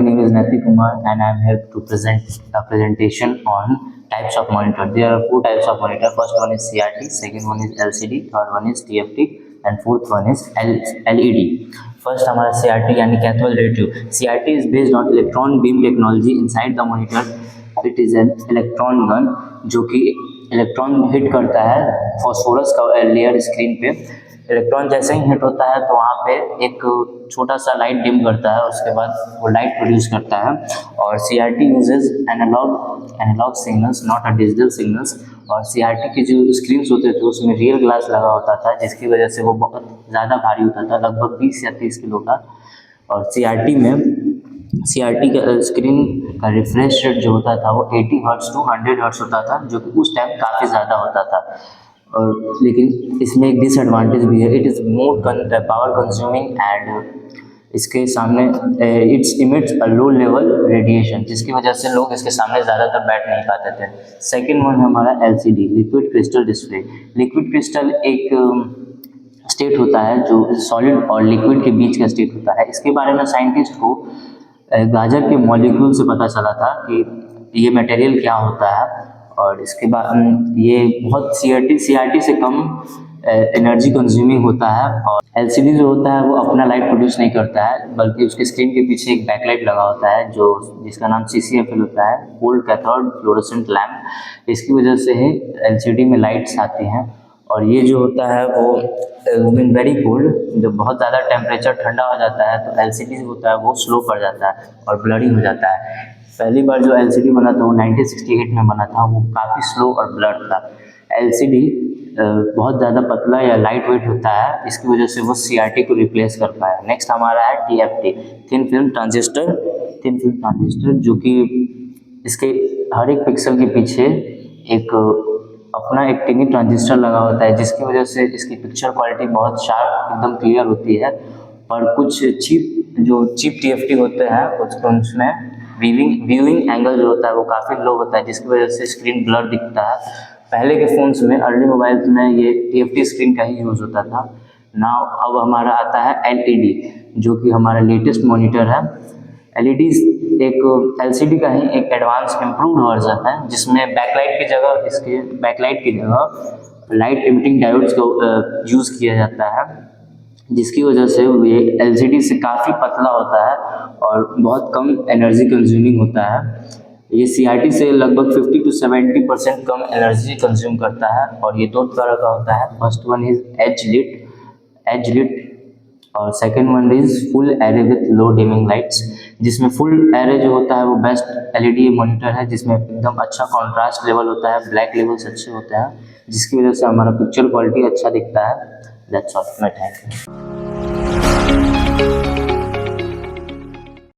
my name is Natik Kumar and I am here to present a presentation on types of monitor. There are 4 types of monitor. First one is CRT, second one is LCD, third one is TFT and fourth one is LED. First हमारा CRT यानी cathode ray tube. CRT is based on electron beam technology inside the monitor. It is an electron gun जो कि electron hit करता है phosphorus का layer screen पे। Electron जैसे ही hit होता है तो वहाँ पे एक छोटा सा लाइट डिम करता है, उसके बाद वो लाइट प्रोड्यूस करता है। और CRT uses analog signals not a digital signals. और CRT की जो स्क्रीन्स होते थे उसमें रियल ग्लास लगा होता था, जिसकी वजह से वो बहुत ज़्यादा भारी होता था, लगभग 20 या 30 किलो का। और CRT का स्क्रीन का रिफ्रेश रेट जो होता था वो 80 हर्ट्ज टू 100 हर्ट्ज होता था, जो कि उस टाइम काफ़ी ज़्यादा होता था। और लेकिन इसमें एक डिसएडवांटेज भी है, it is more power consuming and इसके सामने it's emits a low level radiation, जिसकी वजह से लोग इसके सामने ज़्यादातर बैठ नहीं पाते थे। सेकेंड वन है हमारा LCD, liquid crystal display. Liquid crystal एक स्टेट होता है जो सॉलिड और लिक्विड के बीच का स्टेट होता है। इसके बारे में साइंटिस्ट को गाजर के मॉलिक्यूल से पता चला था कि ये मटेरियल क्या होता है। और इसके बाद ये बहुत CRT से कम एनर्जी कंज्यूमिंग होता है। और LCD जो होता है वो अपना लाइट प्रोड्यूस नहीं करता है, बल्कि उसके स्क्रीन के पीछे एक बैकलाइट लगा होता है जिसका नाम CCFL होता है, कोल्ड कैथोड फ्लोरोसेंट लैम्प। इसकी वजह से ही LCD में लाइट्स आती हैं। और ये जो होता है वो बिन वेरी कोल्ड, जब बहुत ज़्यादा टेम्परेचर ठंडा हो जाता है तो LCD जो होता है वो स्लो पड़ जाता है और ब्लरी हो जाता है। पहली बार जो LCD बना था वो 1968 में बना था, वो काफ़ी स्लो और ब्लर था। LCD बहुत ज़्यादा पतला या लाइट वेट होता है, इसकी वजह से वो CRT को रिप्लेस कर पाया। नेक्स्ट हमारा है TFT, थिन फिल्म ट्रांजिस्टर, जो कि इसके हर एक पिक्सल के पीछे अपना एक टिनी ट्रांजिस्टर लगा होता है, जिसकी वजह से इसकी पिक्चर क्वालिटी बहुत शार्प एकदम क्लियर होती है। और कुछ चीप TFT होते हैं उसमें व्यूइंग एंगल जो होता है वो काफ़ी लो होता है, जिसकी वजह से स्क्रीन ब्लर दिखता है। पहले के फ़ोन्स में, अर्ली मोबाइल्स में ये TFT स्क्रीन का ही यूज़ होता था। नाउ अब हमारा आता है LED, जो कि हमारा लेटेस्ट मॉनिटर है। LED एक LCD का ही एक एडवांस इम्प्रूव्ड वर्जन है, जिसमें बैकलाइट की जगह लाइट इमिटिंग डायोड्स को यूज़ किया जाता है, जिसकी वजह से ये LCD से काफ़ी पतला होता है और बहुत कम एनर्जी कंज्यूमिंग होता है। ये CRT से लगभग 50 to 70% कम एनर्जी कंज्यूम करता है। और ये 2 तरह का होता है। First one is edge lit और second one is full array with low dimming lights, जिसमें फुल एरे जो होता है वो बेस्ट LED मॉनिटर है, जिसमें एकदम अच्छा कॉन्ट्रास्ट लेवल होता है, ब्लैक लेवल्स अच्छे होते हैं, जिसकी वजह से हमारा पिक्चर क्वालिटी अच्छा दिखता है। That's all, thank you.